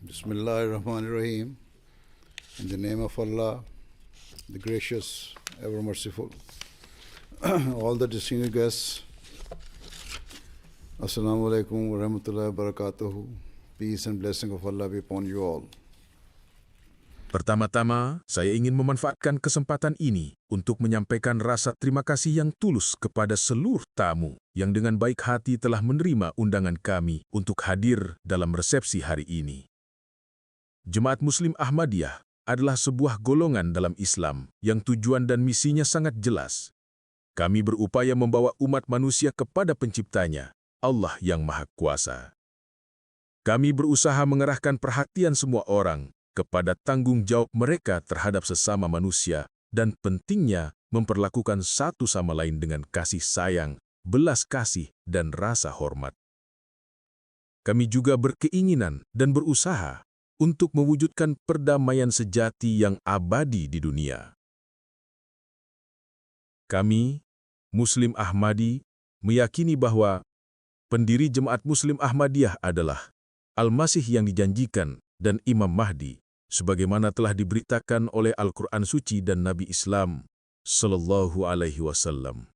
Bismillahirrahmanirrahim. In the name of Allah, the gracious, ever merciful. All the distinguished guests, Assalamu alaikum wa rahmatullahi wa barakatuhu. Peace and blessing of Allah be upon you all. Pertama-tama, saya ingin memanfaatkan kesempatan ini untuk menyampaikan rasa terima kasih yang tulus kepada seluruh tamu yang dengan baik hati telah menerima undangan kami untuk hadir dalam resepsi hari ini. Jemaat Muslim Ahmadiyah adalah sebuah golongan dalam Islam yang tujuan dan misinya sangat jelas. Kami berupaya membawa umat manusia kepada penciptanya, Allah yang Maha Kuasa. Kami berusaha mengerahkan perhatian semua orang kepada tanggung jawab mereka terhadap sesama manusia dan pentingnya memperlakukan satu sama lain dengan kasih sayang, belas kasih, dan rasa hormat. Kami juga berkeinginan dan berusaha untuk mewujudkan perdamaian sejati yang abadi di dunia. Kami, Muslim Ahmadi, meyakini bahwa pendiri Jemaat Muslim Ahmadiyah adalah Al-Masih yang dijanjikan dan Imam Mahdi, sebagaimana telah diberitakan oleh Al-Quran Suci dan Nabi Islam Sallallahu Alaihi Wasallam.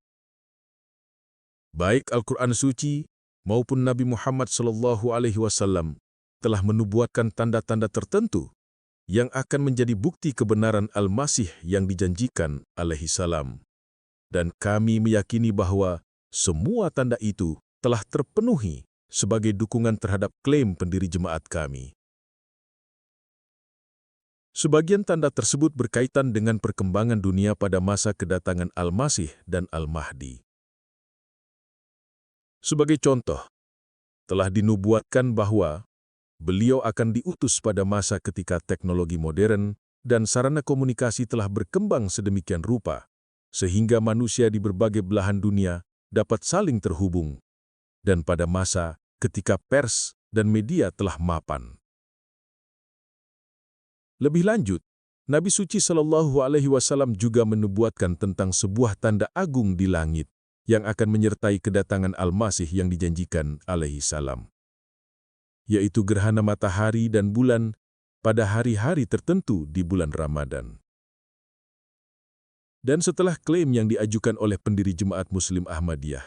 Baik Al-Quran Suci maupun Nabi Muhammad Sallallahu Alaihi Wasallam telah menubuatkan tanda-tanda tertentu yang akan menjadi bukti kebenaran Al-Masih yang dijanjikan alaihi salam. Dan kami meyakini bahwa semua tanda itu telah terpenuhi sebagai dukungan terhadap klaim pendiri jemaat kami. Sebagian tanda tersebut berkaitan dengan perkembangan dunia pada masa kedatangan Al-Masih dan Al-Mahdi. Sebagai contoh, telah dinubuatkan bahwa beliau akan diutus pada masa ketika teknologi modern dan sarana komunikasi telah berkembang sedemikian rupa, sehingga manusia di berbagai belahan dunia dapat saling terhubung, dan pada masa ketika pers dan media telah mapan. Lebih lanjut, Nabi Suci Sallallahu Alaihi Wasallam juga menubuatkan tentang sebuah tanda agung di langit yang akan menyertai kedatangan Al-Masih yang dijanjikan alaihi salam, yaitu gerhana matahari dan bulan pada hari-hari tertentu di bulan Ramadan. Dan setelah klaim yang diajukan oleh pendiri Jemaat Muslim Ahmadiyah,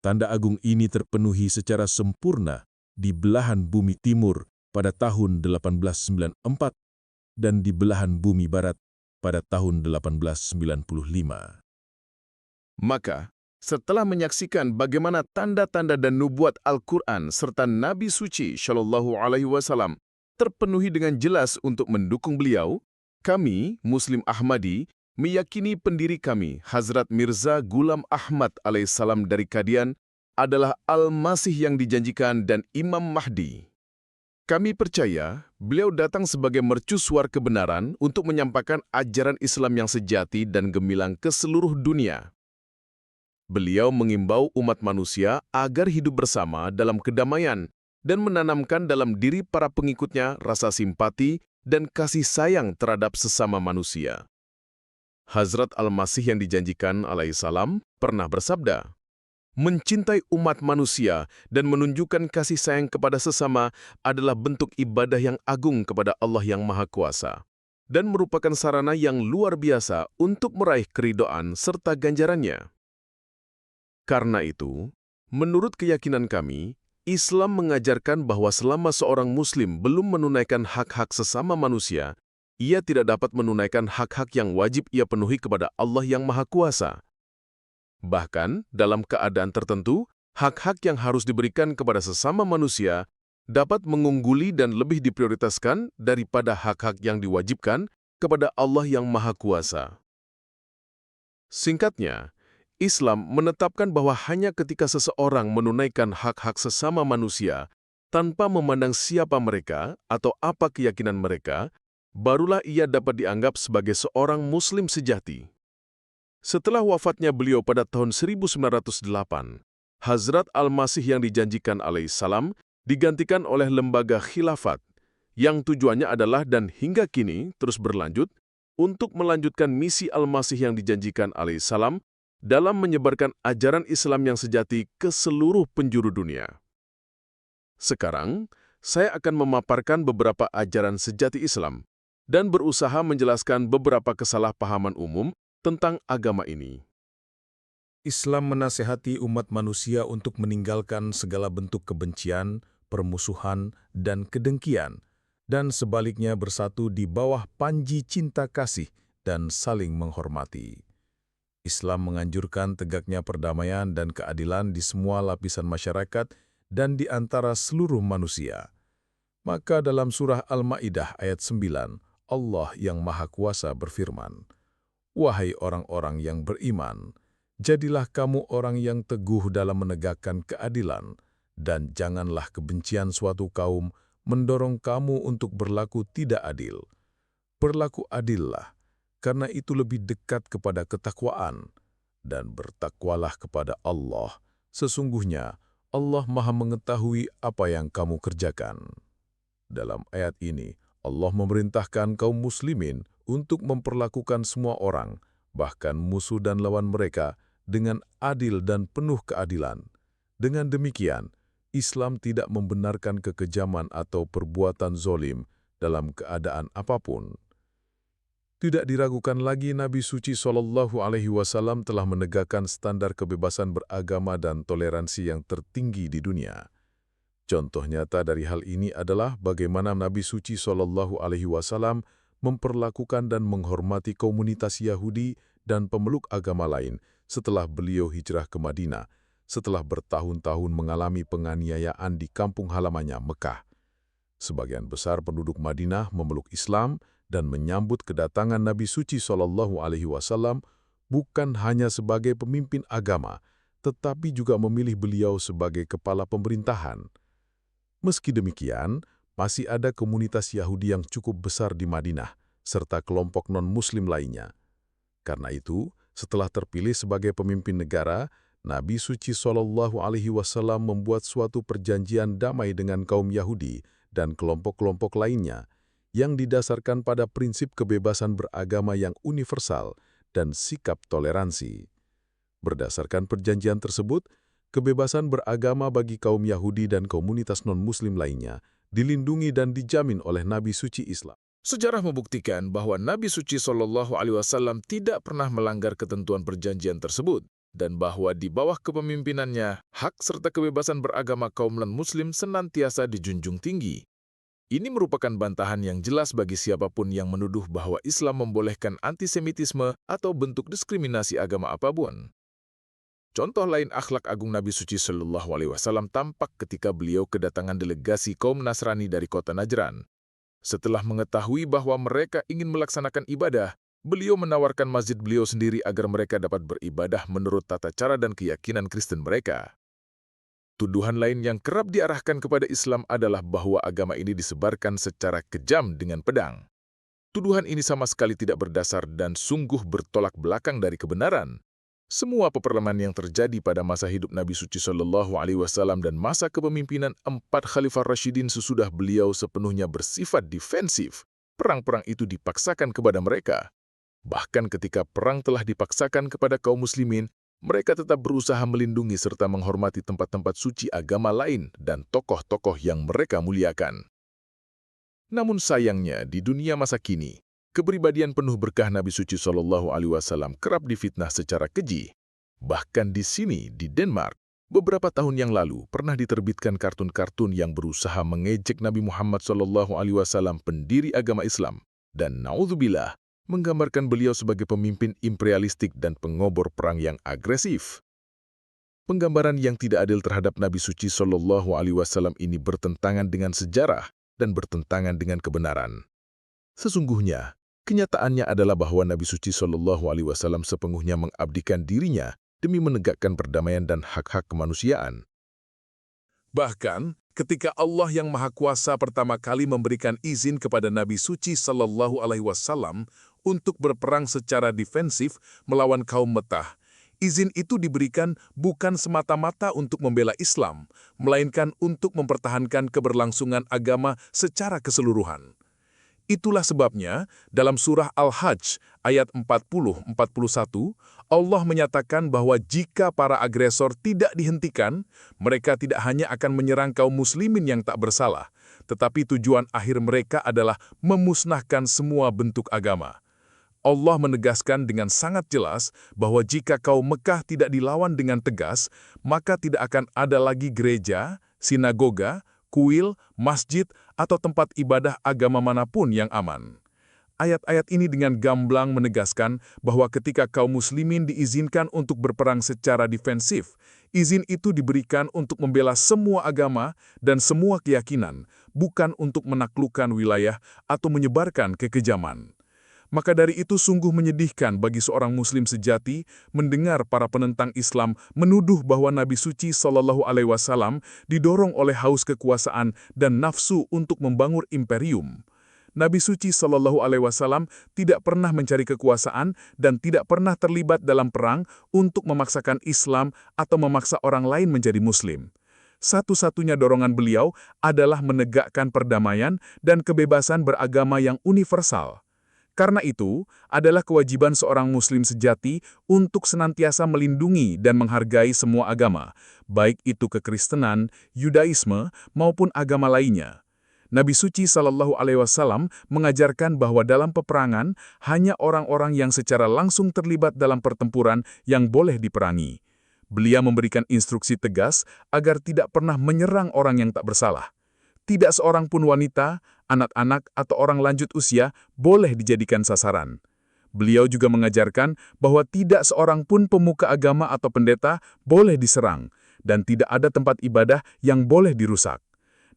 tanda agung ini terpenuhi secara sempurna di belahan bumi timur pada tahun 1894 dan di belahan bumi barat pada tahun 1895. Maka, setelah menyaksikan bagaimana tanda-tanda dan nubuat Al-Quran serta Nabi Suci Shallallahu Alaihi Wasallam terpenuhi dengan jelas untuk mendukung beliau, kami, Muslim Ahmadi, meyakini pendiri kami, Hazrat Mirza Ghulam Ahmad alaihissalam dari Qadian, adalah Al-Masih yang dijanjikan dan Imam Mahdi. Kami percaya beliau datang sebagai mercusuar kebenaran untuk menyampaikan ajaran Islam yang sejati dan gemilang ke seluruh dunia. Beliau mengimbau umat manusia agar hidup bersama dalam kedamaian dan menanamkan dalam diri para pengikutnya rasa simpati dan kasih sayang terhadap sesama manusia. Hazrat Al-Masih yang dijanjikan alaihissalam pernah bersabda, "Mencintai umat manusia dan menunjukkan kasih sayang kepada sesama adalah bentuk ibadah yang agung kepada Allah yang Maha Kuasa dan merupakan sarana yang luar biasa untuk meraih keridhaan serta ganjarannya." Karena itu, menurut keyakinan kami, Islam mengajarkan bahwa selama seorang Muslim belum menunaikan hak-hak sesama manusia, ia tidak dapat menunaikan hak-hak yang wajib ia penuhi kepada Allah yang Maha Kuasa. Bahkan, dalam keadaan tertentu, hak-hak yang harus diberikan kepada sesama manusia dapat mengungguli dan lebih diprioritaskan daripada hak-hak yang diwajibkan kepada Allah yang Maha Kuasa. Singkatnya, Islam menetapkan bahwa hanya ketika seseorang menunaikan hak-hak sesama manusia tanpa memandang siapa mereka atau apa keyakinan mereka, barulah ia dapat dianggap sebagai seorang Muslim sejati. Setelah wafatnya beliau pada tahun 1908, Hazrat Al-Masih yang dijanjikan alaihissalam digantikan oleh lembaga khilafat, yang tujuannya adalah dan hingga kini terus berlanjut untuk melanjutkan misi Al-Masih yang dijanjikan alaihissalam dalam menyebarkan ajaran Islam yang sejati ke seluruh penjuru dunia. Sekarang, saya akan memaparkan beberapa ajaran sejati Islam dan berusaha menjelaskan beberapa kesalahpahaman umum tentang agama ini. Islam menasihati umat manusia untuk meninggalkan segala bentuk kebencian, permusuhan, dan kedengkian, dan sebaliknya bersatu di bawah panji cinta kasih dan saling menghormati. Islam menganjurkan tegaknya perdamaian dan keadilan di semua lapisan masyarakat dan di antara seluruh manusia. Maka dalam surah Al-Ma'idah ayat 9, Allah yang Maha Kuasa berfirman, "Wahai orang-orang yang beriman, jadilah kamu orang yang teguh dalam menegakkan keadilan, dan janganlah kebencian suatu kaum mendorong kamu untuk berlaku tidak adil. Berlaku adillah, karena itu lebih dekat kepada ketakwaan, dan bertakwalah kepada Allah. Sesungguhnya Allah Maha mengetahui apa yang kamu kerjakan." Dalam ayat ini, Allah memerintahkan kaum muslimin untuk memperlakukan semua orang, bahkan musuh dan lawan mereka, dengan adil dan penuh keadilan. Dengan demikian, Islam tidak membenarkan kekejaman atau perbuatan zolim dalam keadaan apapun. Tidak diragukan lagi Nabi Suci SAW telah menegakkan standar kebebasan beragama dan toleransi yang tertinggi di dunia. Contoh nyata dari hal ini adalah bagaimana Nabi Suci SAW memperlakukan dan menghormati komunitas Yahudi dan pemeluk agama lain setelah beliau hijrah ke Madinah, setelah bertahun-tahun mengalami penganiayaan di kampung halamannya Mekah. Sebagian besar penduduk Madinah memeluk Islam dan menyambut kedatangan Nabi Suci SAW bukan hanya sebagai pemimpin agama, tetapi juga memilih beliau sebagai kepala pemerintahan. Meski demikian, masih ada komunitas Yahudi yang cukup besar di Madinah, serta kelompok non-Muslim lainnya. Karena itu, setelah terpilih sebagai pemimpin negara, Nabi Suci SAW membuat suatu perjanjian damai dengan kaum Yahudi dan kelompok-kelompok lainnya, yang didasarkan pada prinsip kebebasan beragama yang universal dan sikap toleransi. Berdasarkan perjanjian tersebut, kebebasan beragama bagi kaum Yahudi dan komunitas non-Muslim lainnya dilindungi dan dijamin oleh Nabi Suci Islam. Sejarah membuktikan bahwa Nabi Suci SAW tidak pernah melanggar ketentuan perjanjian tersebut, dan bahwa di bawah kepemimpinannya, hak serta kebebasan beragama kaum non-Muslim senantiasa dijunjung tinggi. Ini merupakan bantahan yang jelas bagi siapapun yang menuduh bahwa Islam membolehkan antisemitisme atau bentuk diskriminasi agama apapun. Contoh lain akhlak agung Nabi Suci SAW tampak ketika beliau kedatangan delegasi kaum Nasrani dari kota Najran. Setelah mengetahui bahwa mereka ingin melaksanakan ibadah, beliau menawarkan masjid beliau sendiri agar mereka dapat beribadah menurut tata cara dan keyakinan Kristen mereka. Tuduhan lain yang kerap diarahkan kepada Islam adalah bahwa agama ini disebarkan secara kejam dengan pedang. Tuduhan ini sama sekali tidak berdasar dan sungguh bertolak belakang dari kebenaran. Semua peperangan yang terjadi pada masa hidup Nabi Suci SAW dan masa kepemimpinan 4 Khalifah Rasyidin sesudah beliau sepenuhnya bersifat defensif. Perang-perang itu dipaksakan kepada mereka. Bahkan ketika perang telah dipaksakan kepada kaum muslimin, mereka tetap berusaha melindungi serta menghormati tempat-tempat suci agama lain dan tokoh-tokoh yang mereka muliakan. Namun sayangnya, di dunia masa kini, kepribadian penuh berkah Nabi Suci SAW kerap difitnah secara keji. Bahkan di sini, di Denmark, beberapa tahun yang lalu pernah diterbitkan kartun-kartun yang berusaha mengejek Nabi Muhammad SAW, pendiri agama Islam, dan naudzubillah, menggambarkan beliau sebagai pemimpin imperialistik dan pengobor perang yang agresif. Penggambaran yang tidak adil terhadap Nabi Suci SAW ini bertentangan dengan sejarah dan bertentangan dengan kebenaran. Sesungguhnya, kenyataannya adalah bahwa Nabi Suci SAW sepenuhnya mengabdikan dirinya demi menegakkan perdamaian dan hak-hak kemanusiaan. Bahkan, ketika Allah yang Maha Kuasa pertama kali memberikan izin kepada Nabi Suci SAW untuk berperang secara defensif melawan kaum Mekah, izin itu diberikan bukan semata-mata untuk membela Islam, melainkan untuk mempertahankan keberlangsungan agama secara keseluruhan. Itulah sebabnya, dalam surah Al-Hajj ayat 40-41, Allah menyatakan bahwa jika para agresor tidak dihentikan, mereka tidak hanya akan menyerang kaum muslimin yang tak bersalah, tetapi tujuan akhir mereka adalah memusnahkan semua bentuk agama. Allah menegaskan dengan sangat jelas bahwa jika kaum Mekah tidak dilawan dengan tegas, maka tidak akan ada lagi gereja, sinagoga, kuil, masjid, atau tempat ibadah agama manapun yang aman. Ayat-ayat ini dengan gamblang menegaskan bahwa ketika kaum muslimin diizinkan untuk berperang secara defensif, izin itu diberikan untuk membela semua agama dan semua keyakinan, bukan untuk menaklukkan wilayah atau menyebarkan kekejaman. Maka dari itu sungguh menyedihkan bagi seorang muslim sejati mendengar para penentang Islam menuduh bahwa Nabi suci SAW didorong oleh haus kekuasaan dan nafsu untuk membangun imperium. Nabi suci SAW tidak pernah mencari kekuasaan dan tidak pernah terlibat dalam perang untuk memaksakan Islam atau memaksa orang lain menjadi muslim. Satu-satunya dorongan beliau adalah menegakkan perdamaian dan kebebasan beragama yang universal. Karena itu, adalah kewajiban seorang muslim sejati untuk senantiasa melindungi dan menghargai semua agama, baik itu kekristenan, Yudaisme, maupun agama lainnya. Nabi suci SAW mengajarkan bahwa dalam peperangan, hanya orang-orang yang secara langsung terlibat dalam pertempuran yang boleh diperangi. Beliau memberikan instruksi tegas agar tidak pernah menyerang orang yang tak bersalah. Tidak seorang pun wanita, anak-anak, atau orang lanjut usia boleh dijadikan sasaran. Beliau juga mengajarkan bahwa tidak seorang pun pemuka agama atau pendeta boleh diserang, dan tidak ada tempat ibadah yang boleh dirusak.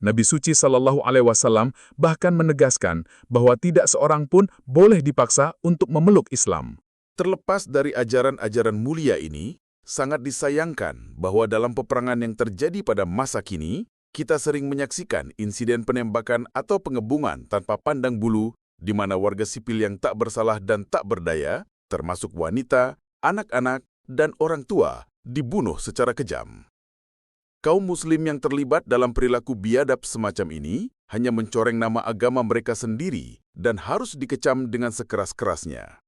Nabi suci SAW bahkan menegaskan bahwa tidak seorang pun boleh dipaksa untuk memeluk Islam. Terlepas dari ajaran-ajaran mulia ini, sangat disayangkan bahwa dalam peperangan yang terjadi pada masa kini, kita sering menyaksikan insiden penembakan atau pengepungan tanpa pandang bulu, di mana warga sipil yang tak bersalah dan tak berdaya, termasuk wanita, anak-anak, dan orang tua, dibunuh secara kejam. Kaum muslim yang terlibat dalam perilaku biadab semacam ini hanya mencoreng nama agama mereka sendiri dan harus dikecam dengan sekeras-kerasnya.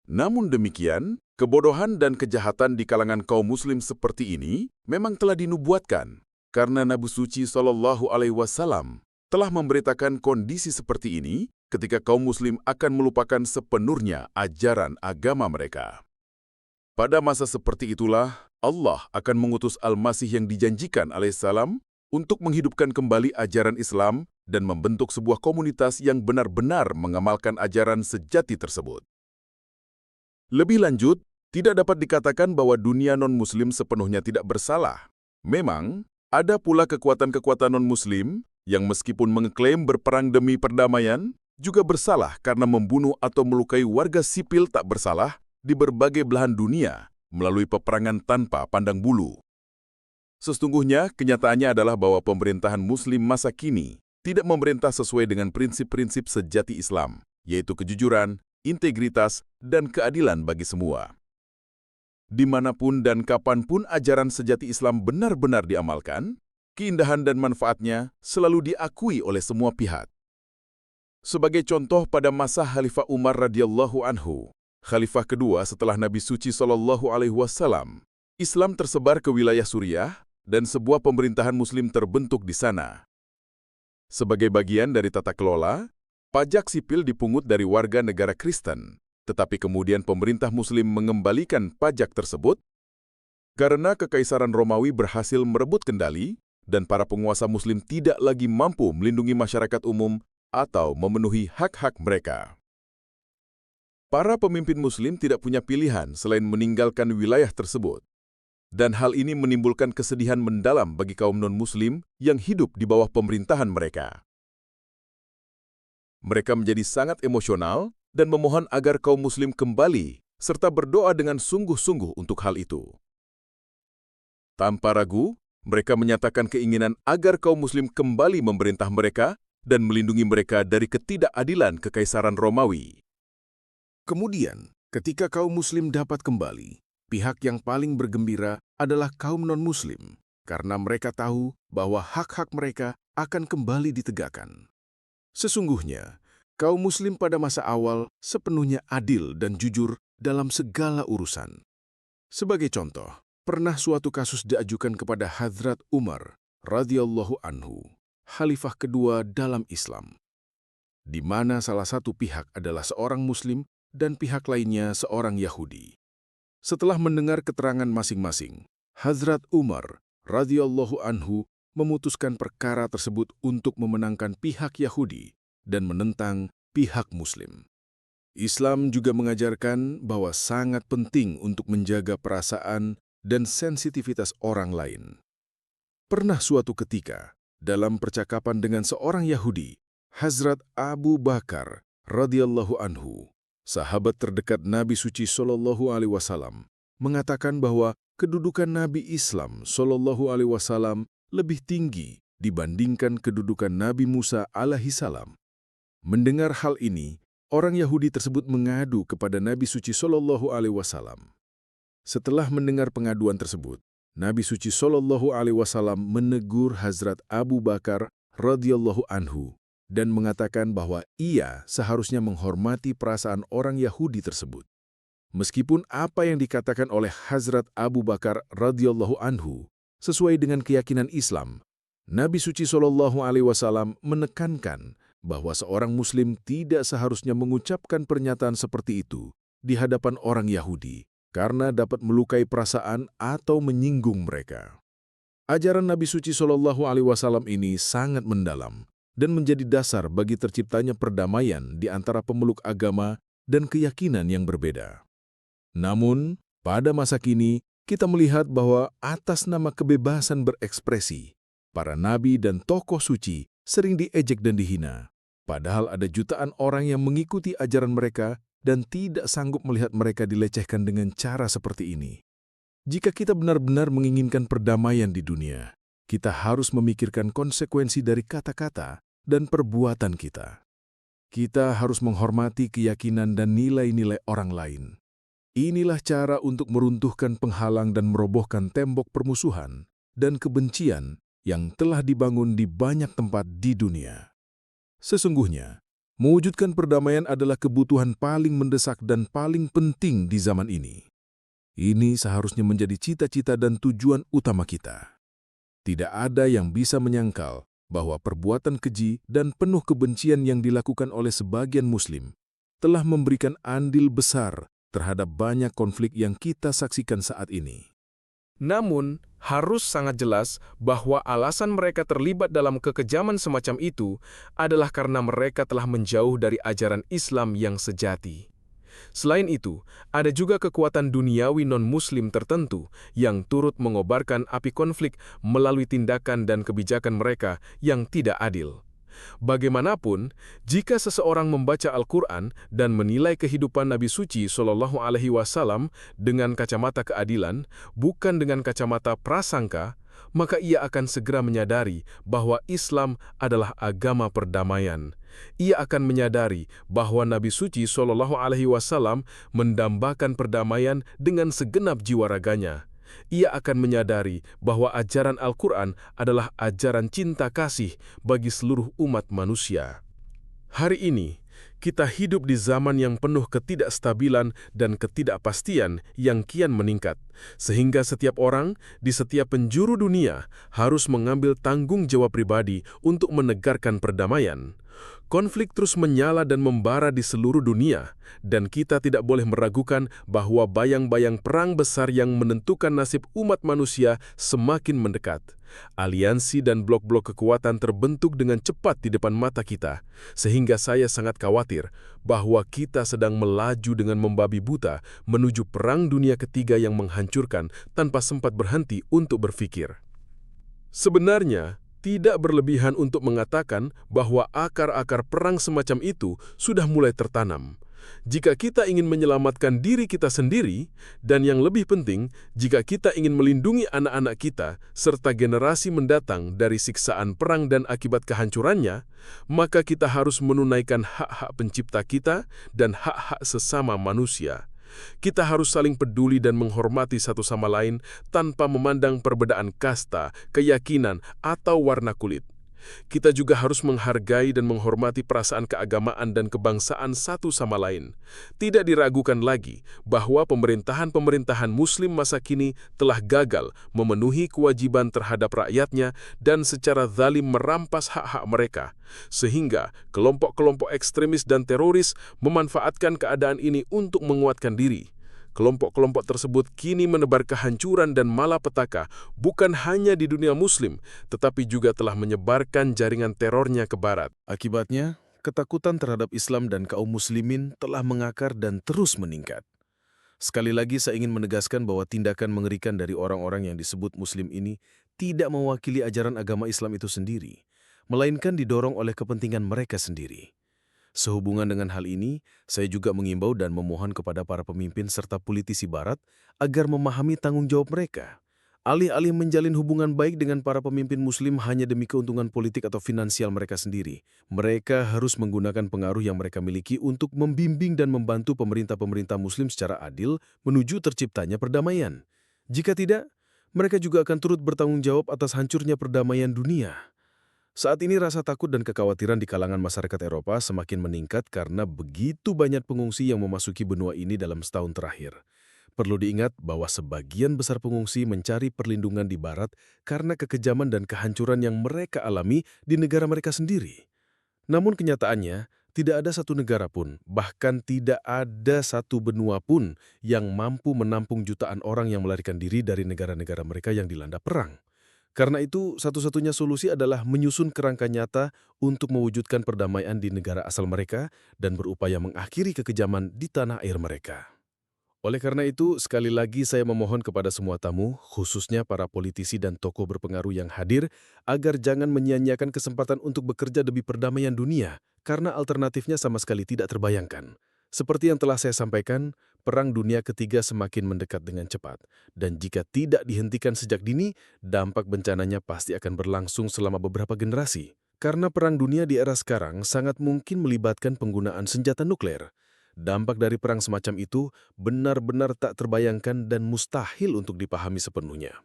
Namun demikian, kebodohan dan kejahatan di kalangan kaum muslim seperti ini memang telah dinubuatkan, karena Nabi suci SAW telah memberitakan kondisi seperti ini ketika kaum muslim akan melupakan sepenuhnya ajaran agama mereka. Pada masa seperti itulah, Allah akan mengutus Al-Masih yang dijanjikan alaihissalam untuk menghidupkan kembali ajaran Islam dan membentuk sebuah komunitas yang benar-benar mengamalkan ajaran sejati tersebut. Lebih lanjut, tidak dapat dikatakan bahwa dunia non-muslim sepenuhnya tidak bersalah. Memang, ada pula kekuatan-kekuatan non-muslim yang meskipun mengklaim berperang demi perdamaian, juga bersalah karena membunuh atau melukai warga sipil tak bersalah di berbagai belahan dunia melalui peperangan tanpa pandang bulu. Sesungguhnya, kenyataannya adalah bahwa pemerintahan muslim masa kini tidak memerintah sesuai dengan prinsip-prinsip sejati Islam, yaitu kejujuran, integritas, dan keadilan bagi semua. Dimanapun dan kapanpun ajaran sejati Islam benar-benar diamalkan, keindahan dan manfaatnya selalu diakui oleh semua pihak. Sebagai contoh pada masa Khalifah Umar radhiyallahu anhu, Khalifah kedua setelah Nabi suci SAW, Islam tersebar ke wilayah Suriah dan sebuah pemerintahan muslim terbentuk di sana. Sebagai bagian dari tata kelola, pajak sipil dipungut dari warga negara Kristen, tetapi kemudian pemerintah muslim mengembalikan pajak tersebut karena Kekaisaran Romawi berhasil merebut kendali dan para penguasa muslim tidak lagi mampu melindungi masyarakat umum atau memenuhi hak-hak mereka. Para pemimpin muslim tidak punya pilihan selain meninggalkan wilayah tersebut. Dan hal ini menimbulkan kesedihan mendalam bagi kaum non-muslim yang hidup di bawah pemerintahan mereka. Mereka menjadi sangat emosional dan memohon agar kaum muslim kembali serta berdoa dengan sungguh-sungguh untuk hal itu. Tanpa ragu, mereka menyatakan keinginan agar kaum muslim kembali memerintah mereka dan melindungi mereka dari ketidakadilan Kekaisaran Romawi. Kemudian, ketika kaum muslim dapat kembali, pihak yang paling bergembira adalah kaum non-muslim, karena mereka tahu bahwa hak-hak mereka akan kembali ditegakkan. Sesungguhnya, kaum muslim pada masa awal sepenuhnya adil dan jujur dalam segala urusan. Sebagai contoh, pernah suatu kasus diajukan kepada Hadrat Umar radhiyallahu anhu. khalifah kedua dalam Islam, di mana salah satu pihak adalah seorang Muslim dan pihak lainnya seorang Yahudi. Setelah mendengar keterangan masing-masing, Hazrat Umar radhiyallahu anhu memutuskan perkara tersebut untuk memenangkan pihak Yahudi dan menentang pihak Muslim. Islam juga mengajarkan bahwa sangat penting untuk menjaga perasaan dan sensitivitas orang lain. Pernah suatu ketika, dalam percakapan dengan seorang Yahudi, Hazrat Abu Bakar radhiyallahu anhu, sahabat terdekat Nabi Suci Shallallahu Alaihi Wasallam, mengatakan bahwa kedudukan Nabi Islam Shallallahu Alaihi Wasallam lebih tinggi dibandingkan kedudukan Nabi Musa alaihi salam. Mendengar hal ini, orang Yahudi tersebut mengadu kepada Nabi Suci Shallallahu Alaihi Wasallam. Setelah mendengar pengaduan tersebut, Nabi Suci Shallallahu Alaihi Wasallam menegur Hazrat Abu Bakar radhiyallahu anhu dan mengatakan bahwa ia seharusnya menghormati perasaan orang Yahudi tersebut. Meskipun apa yang dikatakan oleh Hazrat Abu Bakar radhiyallahu anhu sesuai dengan keyakinan Islam, Nabi Suci Shallallahu Alaihi Wasallam menekankan bahwa seorang Muslim tidak seharusnya mengucapkan pernyataan seperti itu di hadapan orang Yahudi, karena dapat melukai perasaan atau menyinggung mereka. Ajaran Nabi Suci Shallallahu Alaihi Wasallam ini sangat mendalam dan menjadi dasar bagi terciptanya perdamaian di antara pemeluk agama dan keyakinan yang berbeda. Namun, pada masa kini, kita melihat bahwa atas nama kebebasan berekspresi, para nabi dan tokoh suci sering diejek dan dihina, padahal ada jutaan orang yang mengikuti ajaran mereka dan tidak sanggup melihat mereka dilecehkan dengan cara seperti ini. Jika kita benar-benar menginginkan perdamaian di dunia, kita harus memikirkan konsekuensi dari kata-kata dan perbuatan kita. Kita harus menghormati keyakinan dan nilai-nilai orang lain. Inilah cara untuk meruntuhkan penghalang dan merobohkan tembok permusuhan dan kebencian yang telah dibangun di banyak tempat di dunia. Sesungguhnya, mewujudkan perdamaian adalah kebutuhan paling mendesak dan paling penting di zaman ini. Ini seharusnya menjadi cita-cita dan tujuan utama kita. Tidak ada yang bisa menyangkal bahwa perbuatan keji dan penuh kebencian yang dilakukan oleh sebagian Muslim telah memberikan andil besar terhadap banyak konflik yang kita saksikan saat ini. Namun, harus sangat jelas bahwa alasan mereka terlibat dalam kekejaman semacam itu adalah karena mereka telah menjauh dari ajaran Islam yang sejati. Selain itu, ada juga kekuatan duniawi non-Muslim tertentu yang turut mengobarkan api konflik melalui tindakan dan kebijakan mereka yang tidak adil. Bagaimanapun, jika seseorang membaca Al-Quran dan menilai kehidupan Nabi Suci Shallallahu Alaihi Wasallam dengan kacamata keadilan, bukan dengan kacamata prasangka, maka ia akan segera menyadari bahwa Islam adalah agama perdamaian. Ia akan menyadari bahwa Nabi Suci Shallallahu Alaihi Wasallam mendambakan perdamaian dengan segenap jiwa raganya. Ia akan menyadari bahwa ajaran Al-Quran adalah ajaran cinta kasih bagi seluruh umat manusia. Hari ini, kita hidup di zaman yang penuh ketidakstabilan dan ketidakpastian yang kian meningkat, sehingga setiap orang di setiap penjuru dunia harus mengambil tanggung jawab pribadi untuk menegarkan perdamaian. Konflik terus menyala dan membara di seluruh dunia, dan kita tidak boleh meragukan bahwa bayang-bayang perang besar yang menentukan nasib umat manusia semakin mendekat. Aliansi dan blok-blok kekuatan terbentuk dengan cepat di depan mata kita, sehingga saya sangat khawatir bahwa kita sedang melaju dengan membabi buta menuju perang dunia ketiga yang menghancurkan tanpa sempat berhenti untuk berpikir. Sebenarnya, tidak berlebihan untuk mengatakan bahwa akar-akar perang semacam itu sudah mulai tertanam. Jika kita ingin menyelamatkan diri kita sendiri, dan yang lebih penting, jika kita ingin melindungi anak-anak kita serta generasi mendatang dari siksaan perang dan akibat kehancurannya, maka kita harus menunaikan hak-hak pencipta kita dan hak-hak sesama manusia. Kita harus saling peduli dan menghormati satu sama lain tanpa memandang perbedaan kasta, keyakinan, atau warna kulit. Kita juga harus menghargai dan menghormati perasaan keagamaan dan kebangsaan satu sama lain. Tidak diragukan lagi bahwa pemerintahan-pemerintahan Muslim masa kini telah gagal memenuhi kewajiban terhadap rakyatnya dan secara zalim merampas hak-hak mereka, sehingga kelompok-kelompok ekstremis dan teroris memanfaatkan keadaan ini untuk menguatkan diri. Kelompok-kelompok tersebut kini menebar kehancuran dan malapetaka bukan hanya di dunia Muslim, tetapi juga telah menyebarkan jaringan terornya ke barat. Akibatnya, ketakutan terhadap Islam dan kaum muslimin telah mengakar dan terus meningkat. Sekali lagi saya ingin menegaskan bahwa tindakan mengerikan dari orang-orang yang disebut Muslim ini tidak mewakili ajaran agama Islam itu sendiri, melainkan didorong oleh kepentingan mereka sendiri. Sehubungan dengan hal ini, saya juga mengimbau dan memohon kepada para pemimpin serta politisi Barat agar memahami tanggung jawab mereka. Alih-alih menjalin hubungan baik dengan para pemimpin Muslim hanya demi keuntungan politik atau finansial mereka sendiri, mereka harus menggunakan pengaruh yang mereka miliki untuk membimbing dan membantu pemerintah-pemerintah Muslim secara adil menuju terciptanya perdamaian. Jika tidak, mereka juga akan turut bertanggung jawab atas hancurnya perdamaian dunia. Saat ini rasa takut dan kekhawatiran di kalangan masyarakat Eropa semakin meningkat karena begitu banyak pengungsi yang memasuki benua ini dalam setahun terakhir. Perlu diingat bahwa sebagian besar pengungsi mencari perlindungan di Barat karena kekejaman dan kehancuran yang mereka alami di negara mereka sendiri. Namun kenyataannya, tidak ada satu negara pun, bahkan tidak ada satu benua pun yang mampu menampung jutaan orang yang melarikan diri dari negara-negara mereka yang dilanda perang. Karena itu, satu-satunya solusi adalah menyusun kerangka nyata untuk mewujudkan perdamaian di negara asal mereka dan berupaya mengakhiri kekejaman di tanah air mereka. Oleh karena itu, sekali lagi saya memohon kepada semua tamu, khususnya para politisi dan tokoh berpengaruh yang hadir, agar jangan menyia-nyiakan kesempatan untuk bekerja demi perdamaian dunia, karena alternatifnya sama sekali tidak terbayangkan. Seperti yang telah saya sampaikan, Perang Dunia Ketiga semakin mendekat dengan cepat, dan jika tidak dihentikan sejak dini, dampak bencananya pasti akan berlangsung selama beberapa generasi. Karena Perang Dunia di era sekarang sangat mungkin melibatkan penggunaan senjata nuklir. Dampak dari perang semacam itu benar-benar tak terbayangkan dan mustahil untuk dipahami sepenuhnya.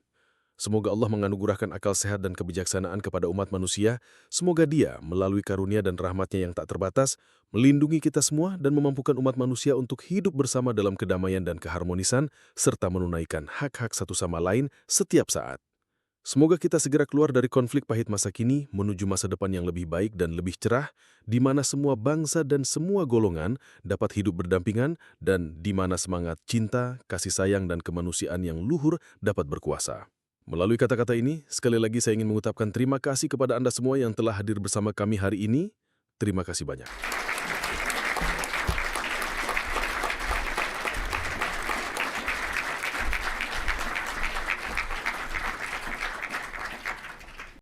Semoga Allah menganugerahkan akal sehat dan kebijaksanaan kepada umat manusia. Semoga Dia, melalui karunia dan rahmat-Nya yang tak terbatas, melindungi kita semua dan memampukan umat manusia untuk hidup bersama dalam kedamaian dan keharmonisan, serta menunaikan hak-hak satu sama lain setiap saat. Semoga kita segera keluar dari konflik pahit masa kini menuju masa depan yang lebih baik dan lebih cerah, di mana semua bangsa dan semua golongan dapat hidup berdampingan dan di mana semangat cinta, kasih sayang, dan kemanusiaan yang luhur dapat berkuasa. Melalui kata-kata ini, sekali lagi saya ingin mengucapkan terima kasih kepada Anda semua yang telah hadir bersama kami hari ini. Terima kasih banyak.